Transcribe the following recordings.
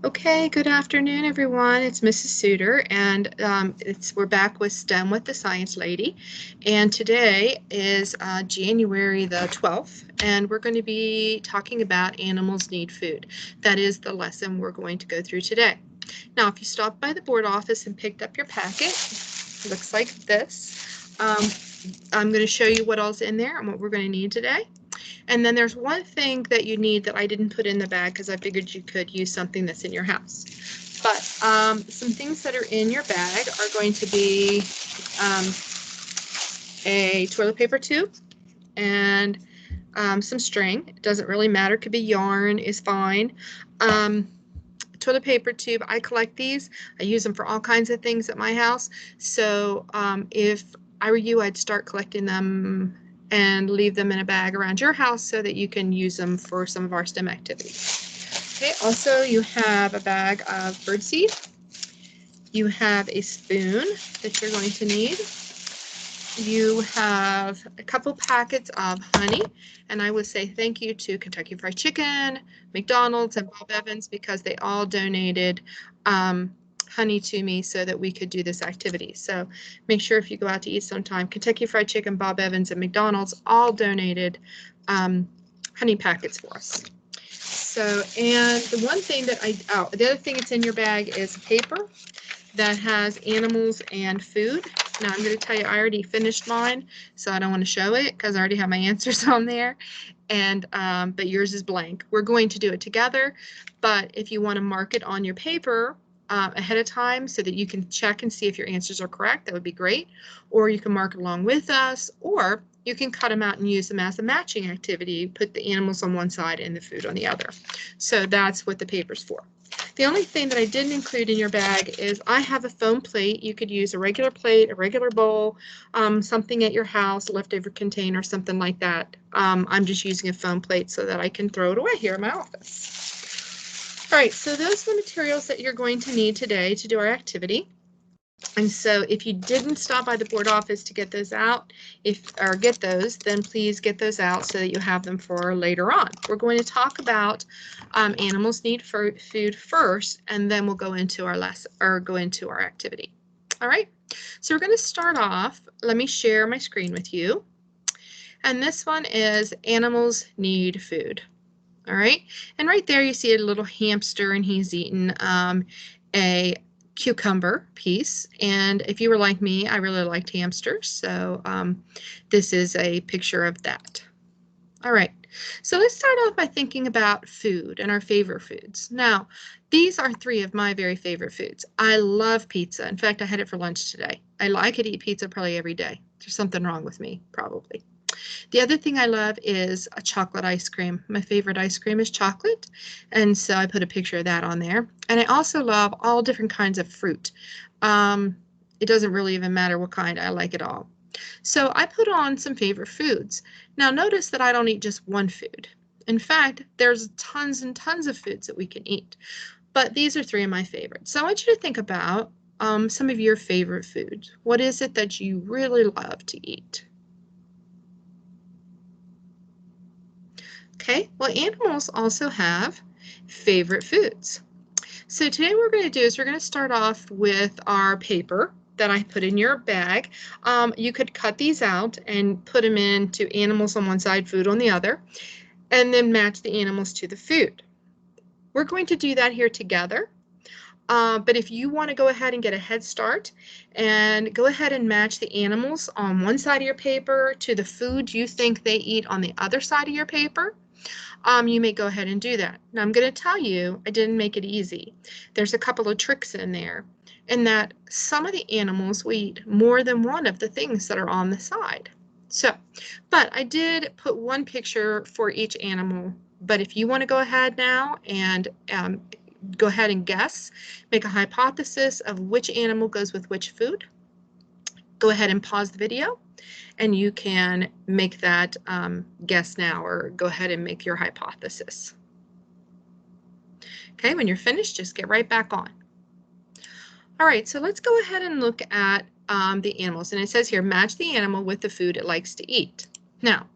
Okay, good afternoon, everyone. It's Mrs. Suter, and we're back with STEM with the Science Lady. And today is January the 12th, and we're going to be talking about animals need food. That is the lesson we're going to go through today. Now, if you stopped by the board office and picked up your packet, it looks like this. I'm going to show you what all's in there and what we're going to need today. And then there's one thing that you need that I didn't put in the bag because I figured you could use something that's in your house. But some things that are in your bag are going to be a toilet paper tube and some string. It doesn't really matter. It could be yarn is fine. Toilet paper tube, I collect these. I use them for all kinds of things at my house. So if I were you, I'd start collecting them and leave them in a bag around your house so that you can use them for some of our STEM activities. Okay, also you have a bag of birdseed. You have a spoon that you're going to need. You have a couple packets of honey, and I would say thank you to Kentucky Fried Chicken, McDonald's, and Bob Evans because they all donated honey to me so that we could do this activity. So make sure if you go out to eat sometime, Kentucky Fried Chicken, Bob Evans, and McDonald's all donated honey packets for us. So, and the one thing that the other thing that's in your bag is paper that has animals and food. Now I'm going to tell you, I already finished mine, so I don't want to show it because I already have my answers on there. And but yours is blank. We're going to do it together, but if you want to mark it on your paper ahead of time so that you can check and see if your answers are correct, that would be great. Or you can mark it along with us, or you can cut them out and use them as a matching activity. Put the animals on one side and the food on the other. So that's what the paper's for. The only thing that I didn't include in your bag is I have a foam plate. You could use a regular plate, a regular bowl, something at your house, leftover container, something like that. I'm just using a foam plate so that I can throw it away here in my office. All right, so those are the materials that you're going to need today to do our activity. And so if you didn't stop by the board office to get those out, then please get those out so that you have them for later on. We're going to talk about animals need food first, and then we'll go into our lesson or go into our activity. All right, so we're going to start off. Let me share my screen with you. And this one is animals need food. All right, and right there you see a little hamster, and he's eating a cucumber piece. And if you were like me, I really liked hamsters, so this is a picture of that. All right, so let's start off by thinking about food and our favorite foods. Now, these are three of my very favorite foods. I love pizza. In fact, I had it for lunch today. I could eat pizza probably every day. There's something wrong with me, probably. The other thing I love is a chocolate ice cream. My favorite ice cream is chocolate, and so I put a picture of that on there. And I also love all different kinds of fruit. It doesn't really even matter what kind. I like it all. So I put on some favorite foods. Now notice that I don't eat just one food. In fact, there's tons and tons of foods that we can eat. But these are three of my favorites. So I want you to think about some of your favorite foods. What is it that you really love to eat? Okay, well, animals also have favorite foods. So today what we're going to do is we're going to start off with our paper that I put in your bag. You could cut these out and put them into animals on one side, food on the other, and then match the animals to the food. We're going to do that here together. But if you want to go ahead and get a head start and go ahead and match the animals on one side of your paper to the food you think they eat on the other side of your paper, you may go ahead and do that. Now I'm going to tell you, I didn't make it easy. There's a couple of tricks in there, in that some of the animals will eat more than one of the things that are on the side. So, but I did put one picture for each animal. But if you want to go ahead now and go ahead and guess, make a hypothesis of which animal goes with which food, go ahead and pause the video and you can make that guess now, or go ahead and make your hypothesis. Okay, when you're finished, just get right back on. All right, so let's go ahead and look at the animals. And it says here, match the animal with the food it likes to eat. Now,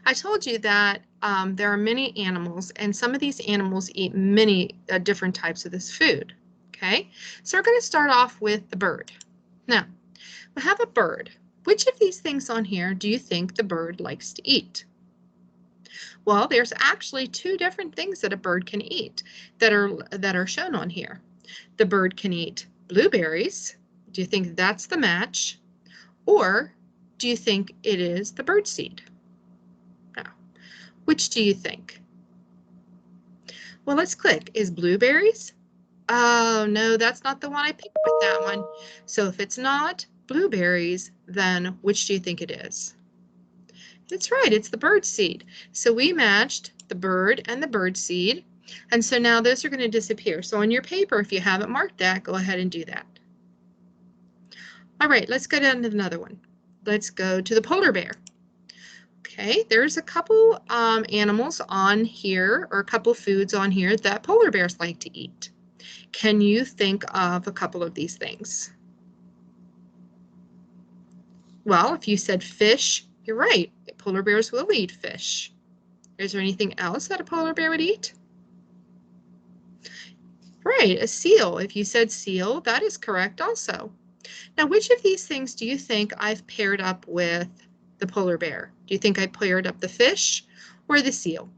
I told you that there are many animals, and some of these animals eat many different types of this food. Okay, so we're going to start off with the bird. Now, we have a bird. Which of these things on here do you think the bird likes to eat? Well, there's actually two different things that a bird can eat that are shown on here. The bird can eat blueberries. Do you think that's the match? Or do you think it is the birdseed? Now, which do you think? Well, let's click. Is blueberries? Oh, no, that's not the one I picked with that one. So if it's not blueberries, then which do you think it is? That's right, it's the bird seed. So we matched the bird and the bird seed. And so now those are going to disappear. So on your paper, if you haven't marked that, go ahead and do that. All right, let's go down to another one. Let's go to the polar bear. Okay, there's a couple animals on here, or a couple foods on here that polar bears like to eat. Can you think of a couple of these things? Well, if you said fish, you're right. Polar bears will eat fish. Is there anything else that a polar bear would eat? Right, a seal. If you said seal, that is correct also. Now, which of these things do you think I've paired up with the polar bear? Do you think I paired up the fish or the seal?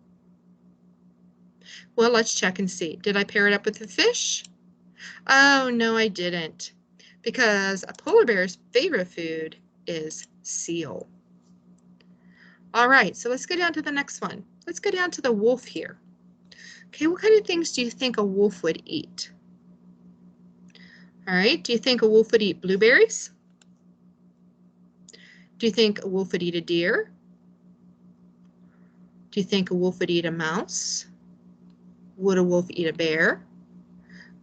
Well, let's check and see. Did I pair it up with the fish? Oh, no, I didn't. Because a polar bear's favorite food is seal. All right, so let's go down to the next one. Let's go down to the wolf here. Okay, what kind of things do you think a wolf would eat? All right, do you think a wolf would eat blueberries? Do you think a wolf would eat a deer? Do you think a wolf would eat a mouse? Would a wolf eat a bear?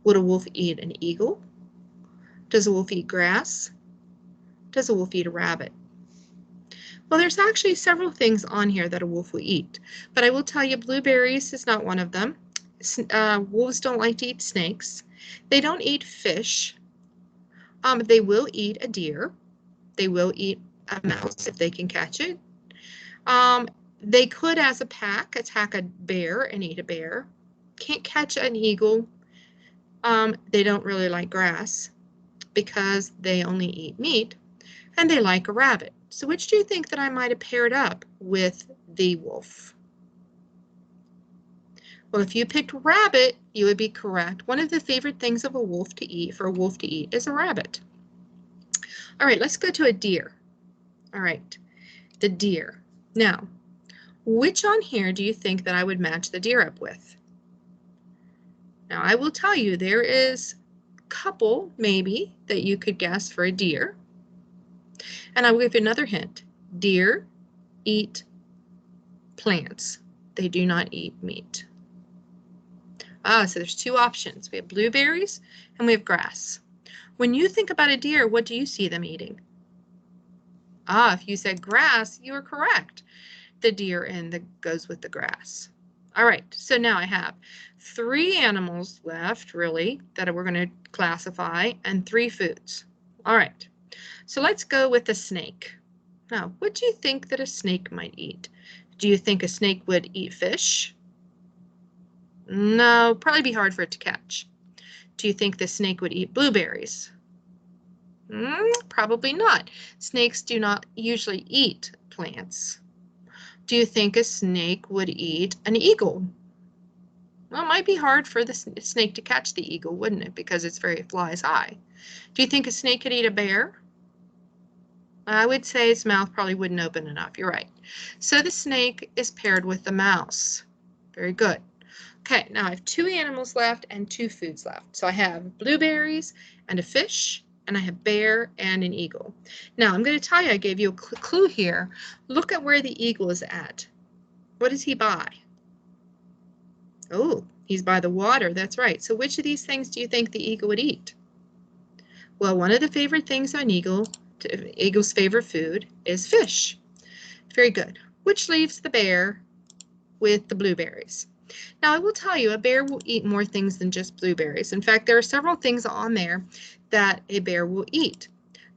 Would a wolf eat an eagle? Does a wolf eat grass? Does a wolf eat a rabbit? Well, there's actually several things on here that a wolf will eat, but I will tell you blueberries is not one of them. Wolves don't like to eat snakes. They don't eat fish. They will eat a deer. They will eat a mouse if they can catch it. They could, as a pack, attack a bear and eat a bear. Can't catch an eagle. They don't really like grass because they only eat meat, and they like a rabbit. So which do you think that I might have paired up with the wolf? Well, if you picked rabbit, you would be correct. One of the favorite things of a wolf to eat, for a wolf to eat, is a rabbit. All right, let's go to a deer. All right, the deer. Now, which on here do you think that I would match the deer up with? Now, I will tell you there is a couple, maybe, that you could guess for a deer. And I will give you another hint. Deer eat plants. They do not eat meat. So there's two options. We have blueberries and we have grass. When you think about a deer, what do you see them eating? If you said grass, you are correct. The deer goes with the grass. All right, so now I have 3 animals left, really, that we're going to classify, and 3 foods. All right, so let's go with the snake. Now, what do you think that a snake might eat? Do you think a snake would eat fish? No, probably be hard for it to catch. Do you think the snake would eat blueberries? Probably not. Snakes do not usually eat plants. Do you think a snake would eat an eagle? Well, it might be hard for the snake to catch the eagle, wouldn't it? Because it flies high. Do you think a snake could eat a bear? I would say its mouth probably wouldn't open enough. You're right. So the snake is paired with the mouse. Very good. Okay, now I have 2 animals left and 2 foods left. So I have blueberries and a fish, and I have bear and an eagle. Now I'm going to tell you, I gave you a clue here. Look at where the eagle is at. What is he by? Oh, he's by the water. That's right. So which of these things do you think the eagle would eat? Well, one of the favorite things of an eagle's favorite food is fish. Very good. Which leaves the bear with the blueberries. Now, I will tell you, a bear will eat more things than just blueberries. In fact, there are several things on there that a bear will eat,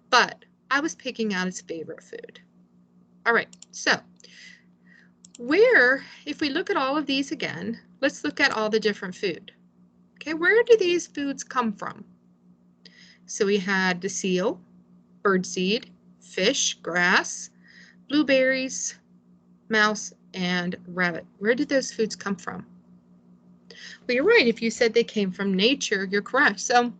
but I was picking out its favorite food. All right, so If we look at all of these again, let's look at all the different food. Okay, where do these foods come from? So we had the seal, birdseed, fish, grass, blueberries, mouse, and rabbit. Where did those foods come from? Well, you're right. If you said they came from nature, you're correct. So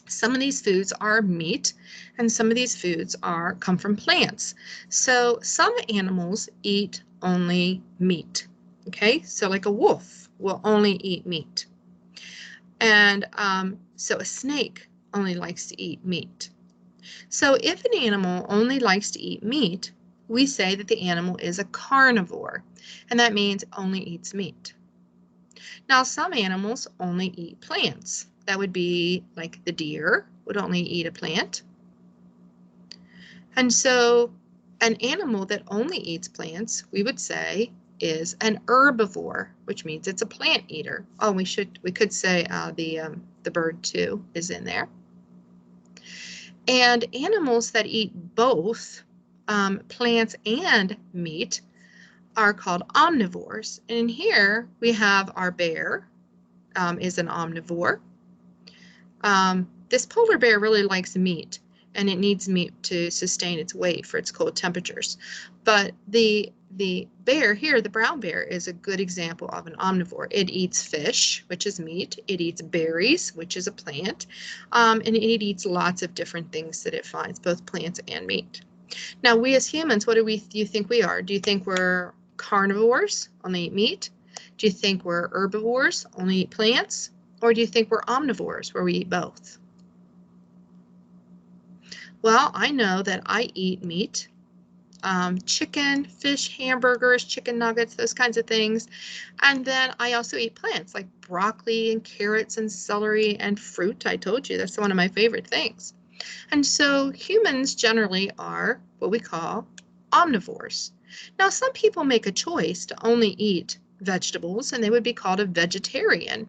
some of these foods are meat, and some of these foods come from plants. So some animals eat only meat. Okay, so like a wolf will only eat meat. And so a snake only likes to eat meat. So if an animal only likes to eat meat, we say that the animal is a carnivore, and that means it only eats meat. Now, some animals only eat plants. That would be like the deer would only eat a plant. And so an animal that only eats plants, we would say, is an herbivore, which means it's a plant eater. Oh, we could say the bird too is in there. And animals that eat both plants and meat are called omnivores. And in here we have our bear is an omnivore. This polar bear really likes meat, and it needs meat to sustain its weight for its cold temperatures. But the bear here, the brown bear, is a good example of an omnivore. It eats fish, which is meat. It eats berries, which is a plant. And it eats lots of different things that it finds, both plants and meat. Now, we as humans, what do you think we are? Do you think we're carnivores, only eat meat? Do you think we're herbivores, only eat plants? Or do you think we're omnivores, where we eat both? Well, I know that I eat meat, chicken, fish, hamburgers, chicken nuggets, those kinds of things. And then I also eat plants like broccoli and carrots and celery and fruit. I told you that's one of my favorite things. And so humans generally are what we call omnivores. Now, some people make a choice to only eat vegetables, and they would be called a vegetarian,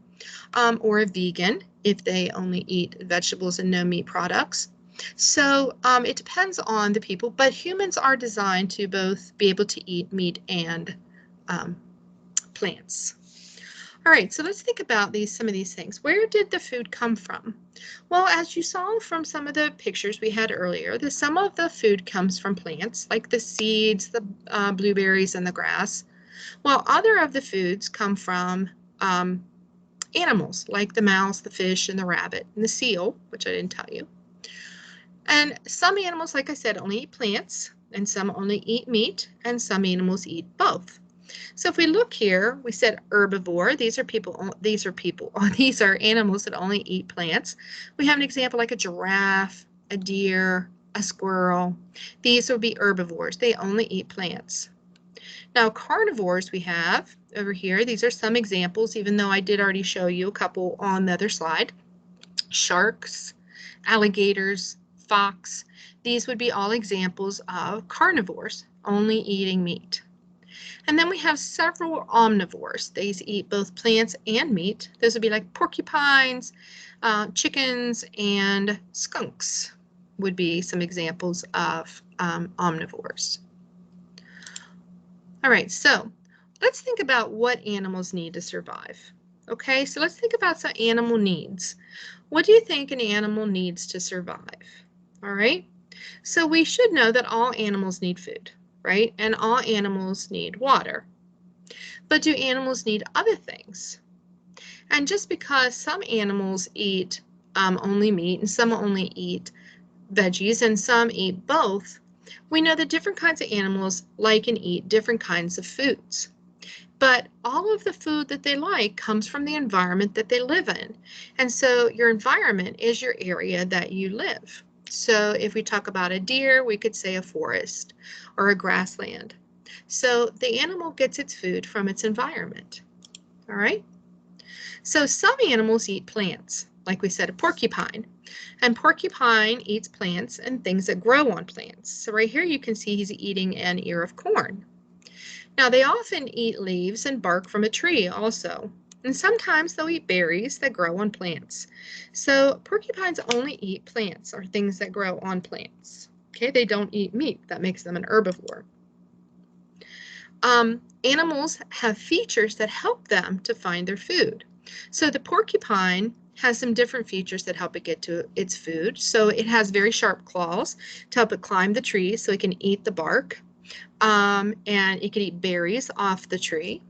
or a vegan if they only eat vegetables and no meat products. So it depends on the people, but humans are designed to both be able to eat meat and plants. All right, so let's think about some of these things. Where did the food come from? Well, as you saw from some of the pictures we had earlier, some of the food comes from plants, like the seeds, the blueberries, and the grass, while other of the foods come from animals, like the mouse, the fish, and the rabbit, and the seal, which I didn't tell you. And some animals, like I said, only eat plants, and some only eat meat, and some animals eat both. So if we look here, we said herbivore. These are animals that only eat plants. We have an example like a giraffe, a deer, a squirrel. These would be herbivores. They only eat plants. Now, carnivores we have over here. These are some examples, even though I did already show you a couple on the other slide. Sharks, alligators, fox. These would be all examples of carnivores, only eating meat. And then we have several omnivores. These eat both plants and meat. Those would be like porcupines, chickens, and skunks would be some examples of omnivores. All right, so let's think about what animals need to survive. Okay, so let's think about some animal needs. What do you think an animal needs to survive? All right, so we should know that all animals need food, right? And all animals need water. But do animals need other things? And just because some animals eat only meat and some only eat veggies and some eat both, we know that different kinds of animals like and eat different kinds of foods. But all of the food that they like comes from the environment that they live in. And so your environment is your area that you live. So if we talk about a deer, we could say a forest or a grassland. So the animal gets its food from its environment. All right. So some animals eat plants, like we said, a porcupine. And porcupine eats plants and things that grow on plants. So right here you can see he's eating an ear of corn. Now they often eat leaves and bark from a tree also. And sometimes they'll eat berries that grow on plants. So porcupines only eat plants or things that grow on plants. Okay, they don't eat meat. That makes them an herbivore. Animals have features that help them to find their food. So the porcupine has some different features that help it get to its food. So it has very sharp claws to help it climb the tree so it can eat the bark, and it can eat berries off the tree.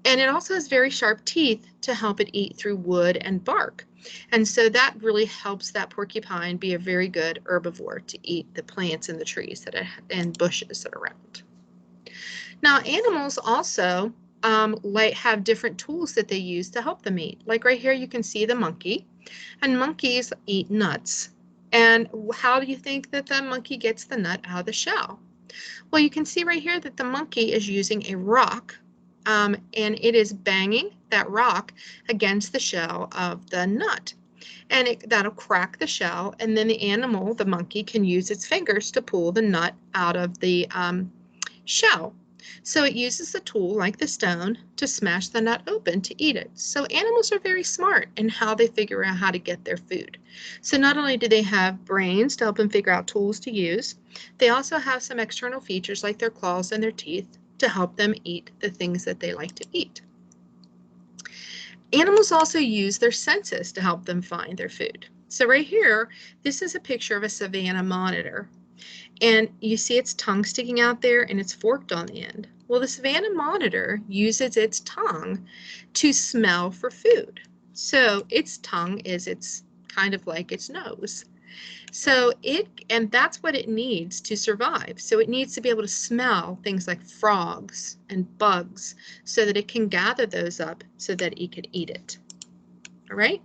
And it also has very sharp teeth to help it eat through wood and bark. And so that really helps that porcupine be a very good herbivore to eat the plants and the trees and bushes that are around. Now, animals also have different tools that they use to help them eat. Like right here, you can see the monkey, and monkeys eat nuts. And how do you think that the monkey gets the nut out of the shell? Well, you can see right here that the monkey is using a rock, and it is banging that rock against the shell of the nut. And that'll crack the shell, and then the animal, the monkey, can use its fingers to pull the nut out of the shell. So it uses a tool like the stone to smash the nut open to eat it. So animals are very smart in how they figure out how to get their food. So not only do they have brains to help them figure out tools to use, they also have some external features like their claws and their teeth to help them eat the things that they like to eat. Animals also use their senses to help them find their food. So right here, this is a picture of a savanna monitor. And you see its tongue sticking out there and it's forked on the end. Well, the savanna monitor uses its tongue to smell for food. So its tongue is kind of like its nose. And that's what it needs to survive. So it needs to be able to smell things like frogs and bugs so that it can gather those up so that it can eat it. All right?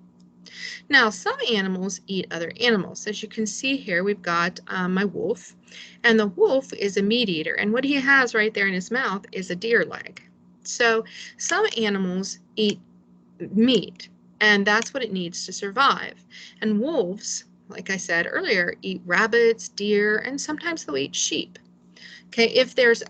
Now, some animals eat other animals. As you can see here, we've got my wolf, and the wolf is a meat eater, and what he has right there in his mouth is a deer leg. So some animals eat meat, and that's what it needs to survive. And wolves, like I said earlier, eat rabbits, deer, and sometimes they'll eat sheep. Okay, if there's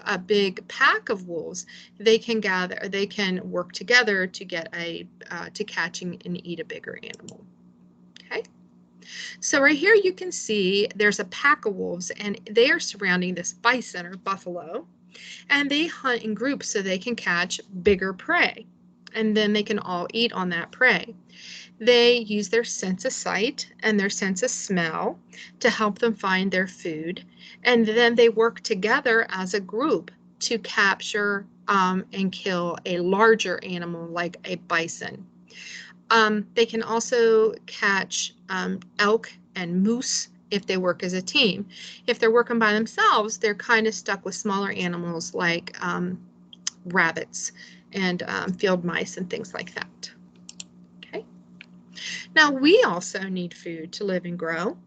a big pack of wolves, they can work together to get to catch and eat a bigger animal. Okay, so right here you can see there's a pack of wolves, and they are surrounding this bison or buffalo, and they hunt in groups so they can catch bigger prey, and then they can all eat on that prey. They use their sense of sight and their sense of smell to help them find their food. And then they work together as a group to capture and kill a larger animal like a bison. They can also catch elk and moose if they work as a team. If they're working by themselves, they're kind of stuck with smaller animals like rabbits and field mice and things like that. Now, we also need food to live and grow,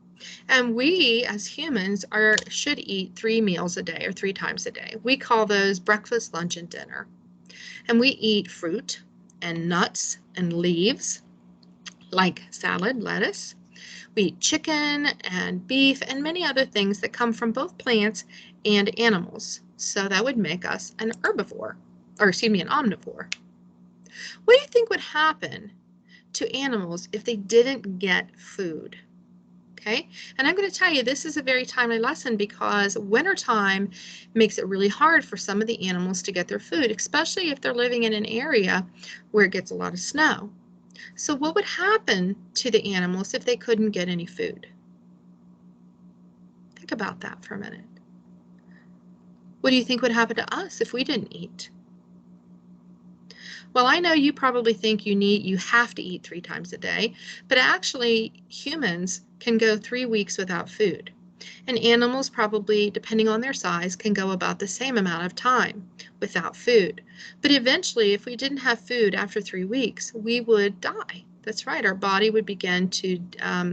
and we as humans should eat 3 meals a day or 3 times a day. We call those breakfast, lunch, and dinner. And we eat fruit and nuts and leaves like salad, lettuce. We eat chicken and beef and many other things that come from both plants and animals. So that would make us an herbivore, or excuse me, an omnivore. What do you think would happen to animals if they didn't get food? Okay, and I'm going to tell you this is a very timely lesson because wintertime makes it really hard for some of the animals to get their food, especially if they're living in an area where it gets a lot of snow. So what would happen to the animals if they couldn't get any food? Think about that for a minute. What do you think would happen to us if we didn't eat? Well, I know you probably think you have to eat 3 times a day, but actually humans can go 3 weeks without food. And animals probably, depending on their size, can go about the same amount of time without food. But eventually, if we didn't have food after 3 weeks, we would die. That's right, our body would begin to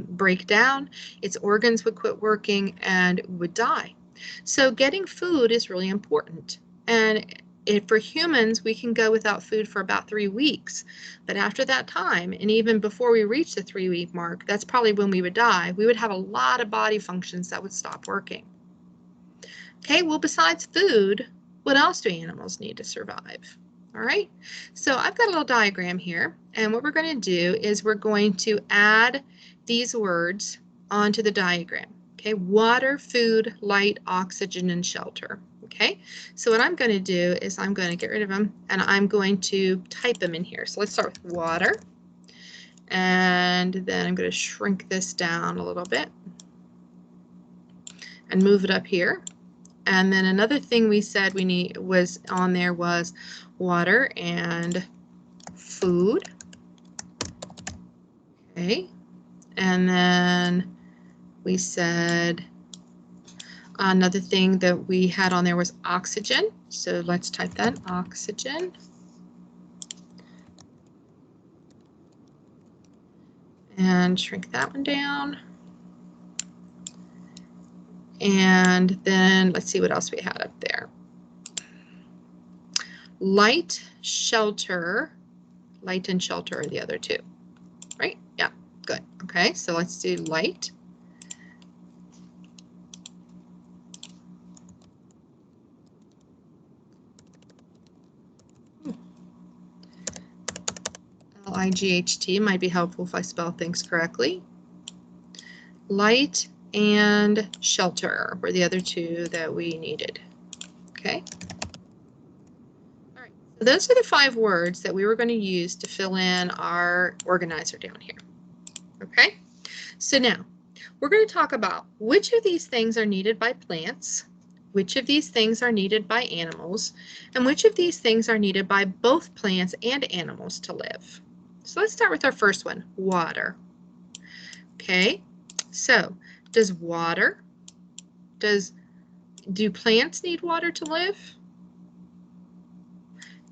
break down, its organs would quit working, and would die. So getting food is really important. And for humans, we can go without food for about 3 weeks. But after that time, and even before we reach the 3-week mark, that's probably when we would die. We would have a lot of body functions that would stop working. Okay, well, besides food, what else do animals need to survive? All right, so I've got a little diagram here, and what we're going to do is we're going to add these words onto the diagram. Okay, water, food, light, oxygen, and shelter. Okay, so what I'm going to do is I'm going to get rid of them and I'm going to type them in here. So let's start with water, and then I'm going to shrink this down a little bit and move it up here. And then another thing we said we need was on there was water and food. Okay, and then we said another thing that we had on there was oxygen. So let's type that, oxygen. And shrink that one down. And then let's see what else we had up there. Light, shelter. Light and shelter are the other two, right? Yeah, good. Okay, so let's do light. L-I-G-H-T might be helpful if I spell things correctly. Light and shelter were the other two that we needed. Okay. All right. So those are the 5 words that we were going to use to fill in our organizer down here. Okay. So now we're going to talk about which of these things are needed by plants, which of these things are needed by animals, and which of these things are needed by both plants and animals to live. So let's start with our first one, water. Okay, so do plants need water to live?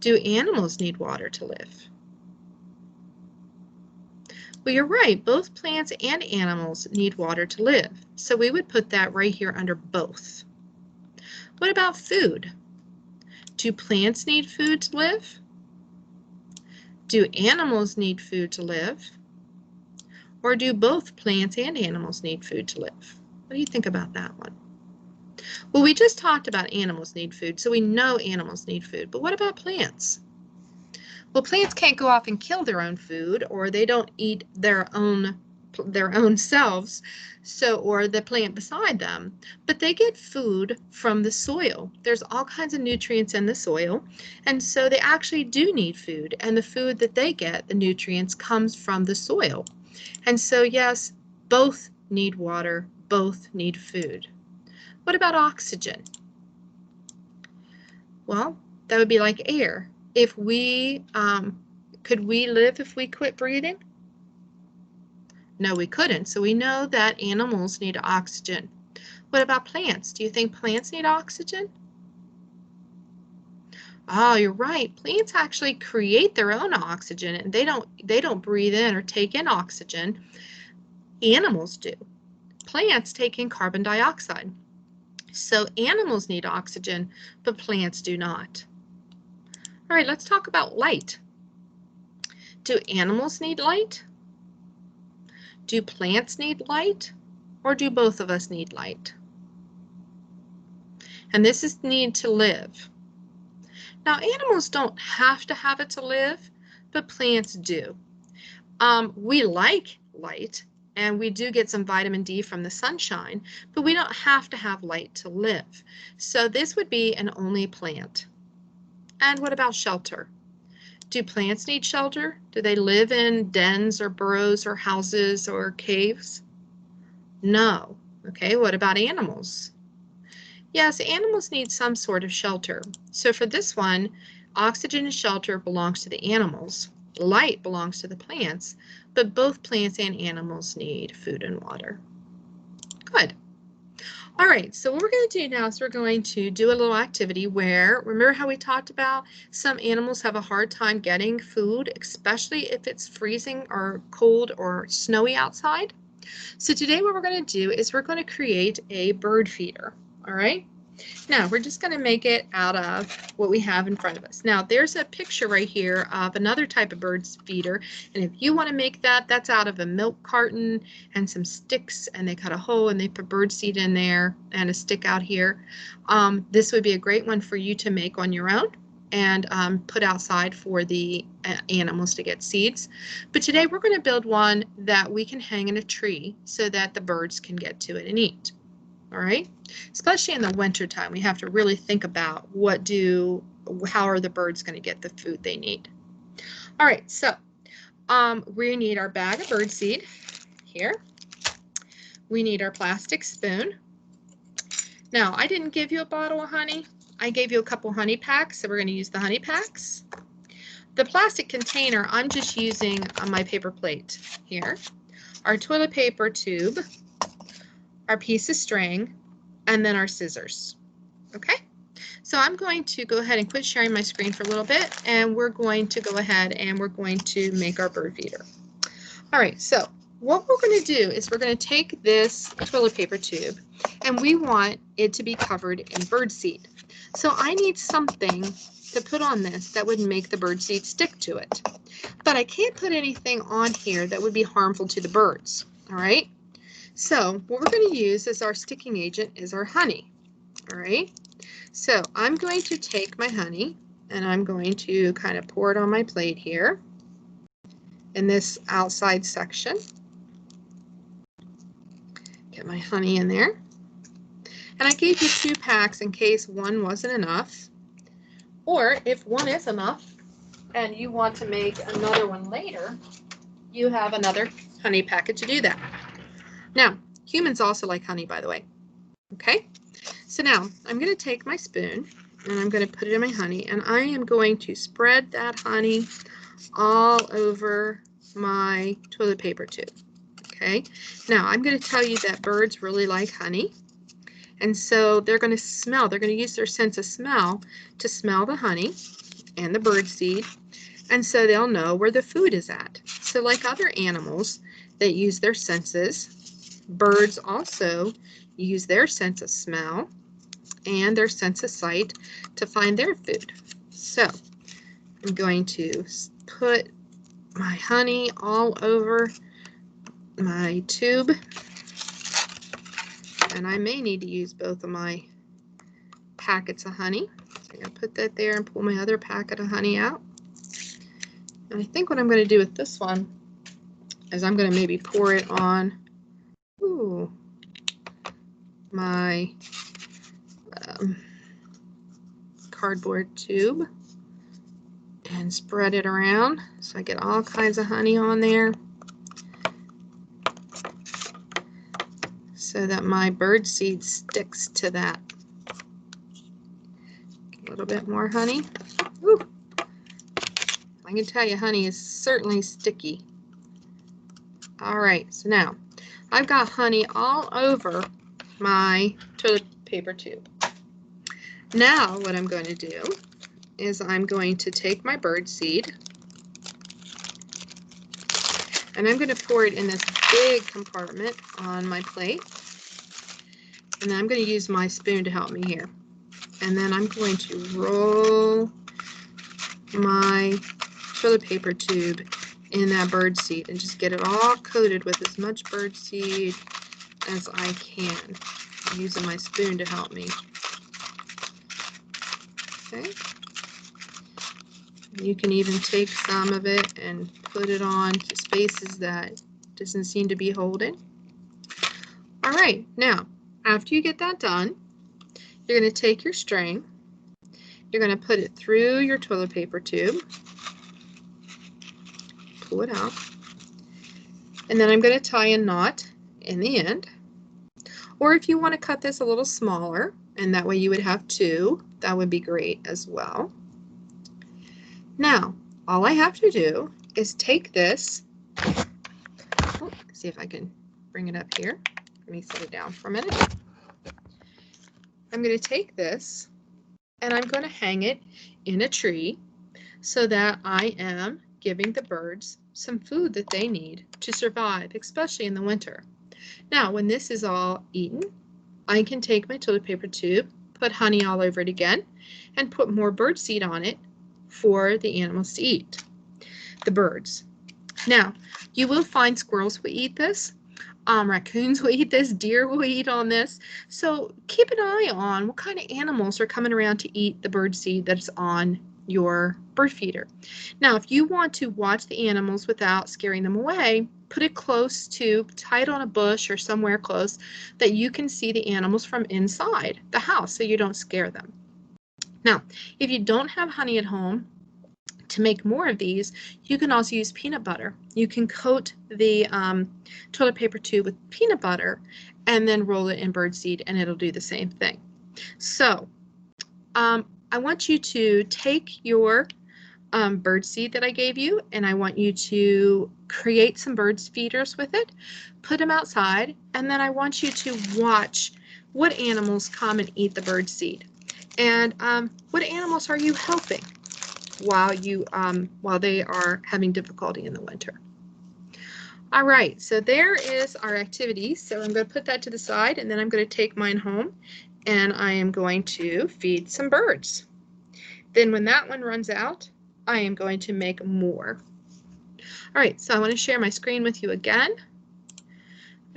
Do animals need water to live? Well, you're right, both plants and animals need water to live. So we would put that right here under both. What about food? Do plants need food to live? Do animals need food to live? Or do both plants and animals need food to live? What do you think about that one? Well, we just talked about animals need food, so we know animals need food. But what about plants? Well, plants can't go off and kill their own food, or they don't eat their own selves, or the plant beside them, but they get food from the soil. There's all kinds of nutrients in the soil, and so they actually do need food, and the food that they get, the nutrients, comes from the soil. And so yes, both need water, both need food. What about oxygen? Well, that would be like air. If we could we live if we quit breathing? No, we couldn't. So we know that animals need oxygen. What about plants? Do you think plants need oxygen? Oh, you're right. Plants actually create their own oxygen, and they don't breathe in or take in oxygen. Animals do. Plants take in carbon dioxide. So animals need oxygen, but plants do not. All right, let's talk about light. Do animals need light? Do plants need light? Or do both of us need light? And this is need to live. Now, animals don't have to have it to live, but plants do. We like light, and we do get some vitamin D from the sunshine, but we don't have to have light to live. So this would be an only plant. And what about shelter? Do plants need shelter? Do they live in dens or burrows or houses or caves? No. Okay, what about animals? Yes, animals need some sort of shelter. So for this one, oxygen and shelter belongs to the animals. Light belongs to the plants, but both plants and animals need food and water. Good. All right, so what we're going to do now is we're going to do a little activity where, remember how we talked about some animals have a hard time getting food, especially if it's freezing or cold or snowy outside? So today what we're going to do is we're going to create a bird feeder, all right? Now, we're just going to make it out of what we have in front of us. Now, there's a picture right here of another type of bird feeder, and if you want to make that, that's out of a milk carton and some sticks, and they cut a hole and they put bird seed in there and a stick out here. This would be a great one for you to make on your own and put outside for the animals to get seeds. But today we're going to build one that we can hang in a tree so that the birds can get to it and eat. all right? Especially in the winter time, we have to really think about how are the birds going to get the food they need. All right, so we need our bag of birdseed here. We need our plastic spoon. Now, I didn't give you a bottle of honey. I gave you a couple honey packs, so we're going to use the honey packs. The plastic container, I'm just using my paper plate here. Our toilet paper tube, our piece of string, and then our scissors. Okay? So I'm going to go ahead and quit sharing my screen for a little bit, and we're going to go ahead and we're going to make our bird feeder. All right, so what we're going to do is we're going to take this toilet paper tube, and we want it to be covered in bird seed. So I need something to put on this that would make the bird seed stick to it. But I can't put anything on here that would be harmful to the birds. All right, so what we're going to use as our sticking agent is our honey. All right, so I'm going to take my honey and I'm going to kind of pour it on my plate here in this outside section. Get my honey in there. And I gave you 2 packs in case one wasn't enough. Or if one is enough and you want to make another one later, you have another honey packet to do that. Now, humans also like honey, by the way. Okay, so now I'm going to take my spoon and I'm going to put it in my honey, and I am going to spread that honey all over my toilet paper tube. Okay, now I'm going to tell you that birds really like honey, and so they're going to use their sense of smell to smell the honey and the bird seed, and so they'll know where the food is at. So like other animals that use their senses, birds also use their sense of smell and their sense of sight to find their food. So I'm going to put my honey all over my tube, and I may need to use both of my packets of honey. So I'm going to put that there and pull my other packet of honey out. And I think what I'm going to do with this one is I'm going to maybe pour it on my cardboard tube and spread it around so I get all kinds of honey on there so that my bird seed sticks to that. A little bit more honey. Woo. I can tell you honey is certainly sticky. All right, so now I've got honey all over my toilet paper tube. Now what I'm going to do is I'm going to take my bird seed and I'm going to pour it in this big compartment on my plate, and then I'm going to use my spoon to help me here, and then I'm going to roll my toilet paper tube in that bird seed and just get it all coated with as much bird seed as I can. I'm using my spoon to help me. Okay. You can even take some of it and put it on to spaces that it doesn't seem to be holding. All right, now after you get that done, you're going to take your string, you're going to put it through your toilet paper tube, pull it out, and then I'm going to tie a knot in the end. Or if you want to cut this a little smaller, and that way you would have 2, that would be great as well. Now, all I have to do is take this, see if I can bring it up here. Let me set it down for a minute. I'm going to take this and I'm going to hang it in a tree so that I am giving the birds some food that they need to survive, especially in the winter. Now, when this is all eaten, I can take my toilet paper tube, put honey all over it again, and put more bird seed on it for the animals to eat, the birds. Now, you will find squirrels will eat this, raccoons will eat this, deer will eat on this, so keep an eye on what kind of animals are coming around to eat the bird seed that's on your bird feeder. Now, if you want to watch the animals without scaring them away, put it close to, tie it on a bush or somewhere close that you can see the animals from inside the house so you don't scare them. Now, if you don't have honey at home, to make more of these, you can also use peanut butter. You can coat the toilet paper tube with peanut butter and then roll it in birdseed and it'll do the same thing. So I want you to take your birdseed that I gave you and I want you to create some bird feeders with it, put them outside, and then I want you to watch what animals come and eat the birdseed. And what animals are you helping while they are having difficulty in the winter? All right, so there is our activity. So I'm going to put that to the side and then I'm going to take mine home and I am going to feed some birds. Then when that one runs out, I am going to make more. All right, so I want to share my screen with you again.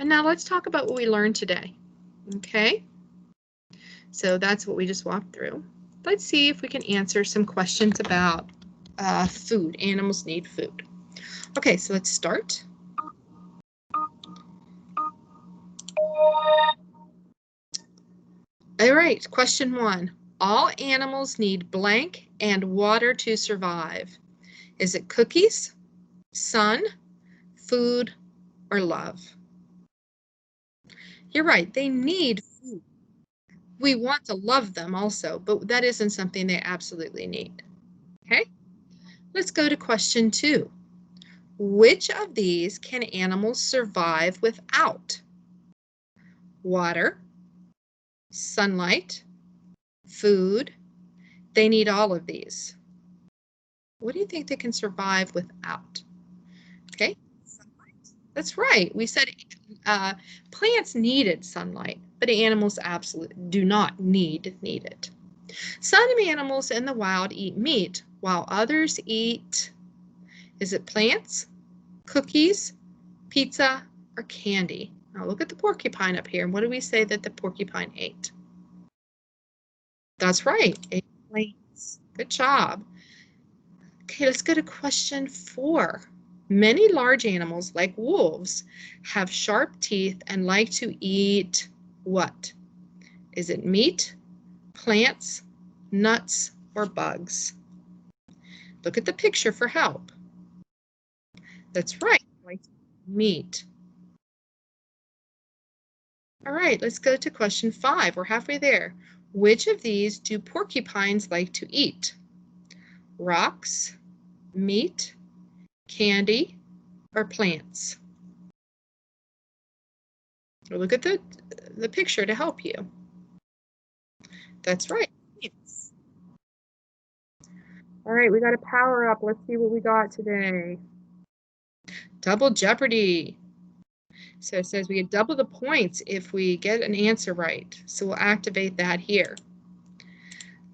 And now let's talk about what we learned today. Okay, so that's what we just walked through. Let's see if we can answer some questions about food. Animals need food. Okay, so let's start. All right, question 1. All animals need blank and water to survive. Is it cookies, sun, food, or love? You're right, they need food. We want to love them also, but that isn't something they absolutely need. Okay, let's go to question 2. Which of these can animals survive without? Water, sunlight, food. They need all of these. What do you think they can survive without? Okay, sunlight. That's right. We said plants needed sunlight, but animals absolutely do not need it. Some animals in the wild eat meat, while others eat, is it plants, cookies, pizza, or candy? Now look at the porcupine up here. And what do we say that the porcupine ate? That's right, ate plants. Good job. Okay, let's go to question 4. Many large animals, like wolves, have sharp teeth and like to eat what? Is it meat, plants, nuts, or bugs? Look at the picture for help. That's right, like meat. All right, let's go to question 5. We're halfway there. Which of these do porcupines like to eat? Rocks, meat, candy, or plants? Well, look at the picture to help you. That's right. Yes. All right, we got a power up. Let's see what we got today. Double Jeopardy. So it says we get double the points if we get an answer right. So we'll activate that here.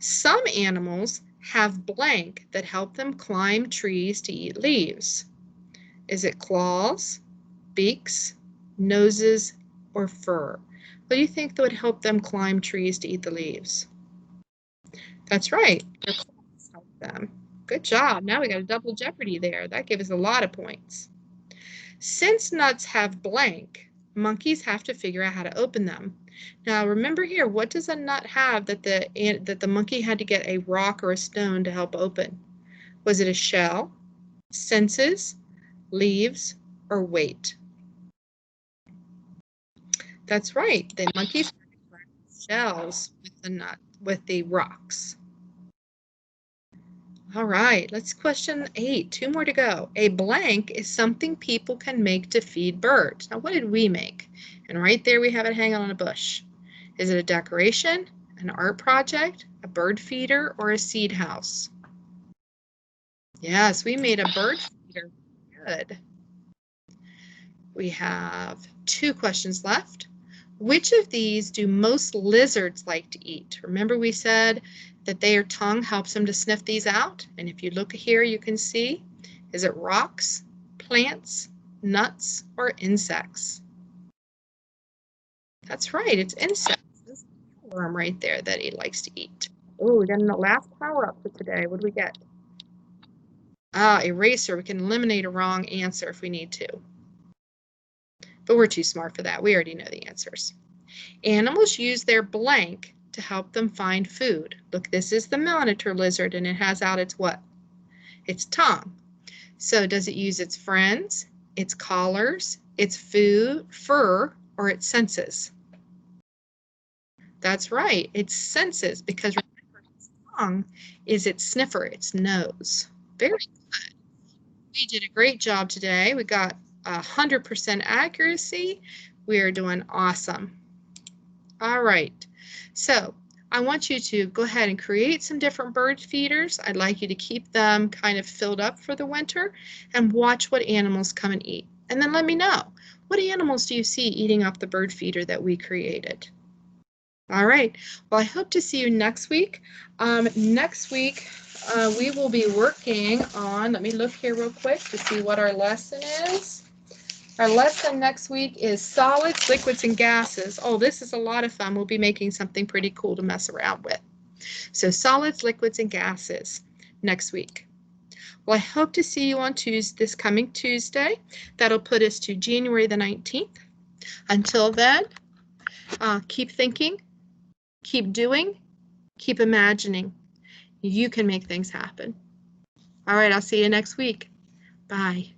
Some animals have blank that help them climb trees to eat leaves. Is it claws, beaks, noses, or fur? What do you think that would help them climb trees to eat the leaves? That's right, their claws help them. Good job. Now we got a double Jeopardy there. That gave us a lot of points. Since nuts have blank, monkeys have to figure out how to open them. Now remember here, what does a nut have that the monkey had to get a rock or a stone to help open? Was it a shell, senses, leaves, or weight? That's right, the monkeys had to crack shells with the nut, with the rocks. All right, let's question 8. 2 more to go. A blank is something people can make to feed birds. Now, what did we make? And right there we have it hanging on a bush. Is it a decoration, an art project, a bird feeder, or a seed house? Yes, we made a bird feeder. Good. We have 2 questions left. Which of these do most lizards like to eat? Remember we said that their tongue helps them to sniff these out? And if you look here, you can see, is it rocks, plants, nuts, or insects? That's right, it's insects. This is the worm right there that he likes to eat. Oh, we got the last power up for today. What do we get? Ah, eraser. We can eliminate a wrong answer if we need to. But we're too smart for that. We already know the answers. Animals use their blank to help them find food. Look, this is the monitor lizard, and it has out its what? Its tongue. So does it use its friends, its callers, its food, fur, or its senses? That's right, its senses, because remember, its tongue is its sniffer, its nose. Very good. We did a great job today. We got 100% accuracy. We are doing awesome. All right, so I want you to go ahead and create some different bird feeders. I'd like you to keep them kind of filled up for the winter and watch what animals come and eat. And then let me know, what animals do you see eating up the bird feeder that we created? All right, well, I hope to see you next week. Next week, we will be working on, let me look here real quick to see what our lesson is. Our lesson next week is solids, liquids, and gases. Oh, this is a lot of fun. We'll be making something pretty cool to mess around with. So solids, liquids, and gases next week. Well, I hope to see you on this coming Tuesday. That'll put us to January the 19th. Until then, keep thinking, keep doing, keep imagining. You can make things happen. All right, I'll see you next week. Bye.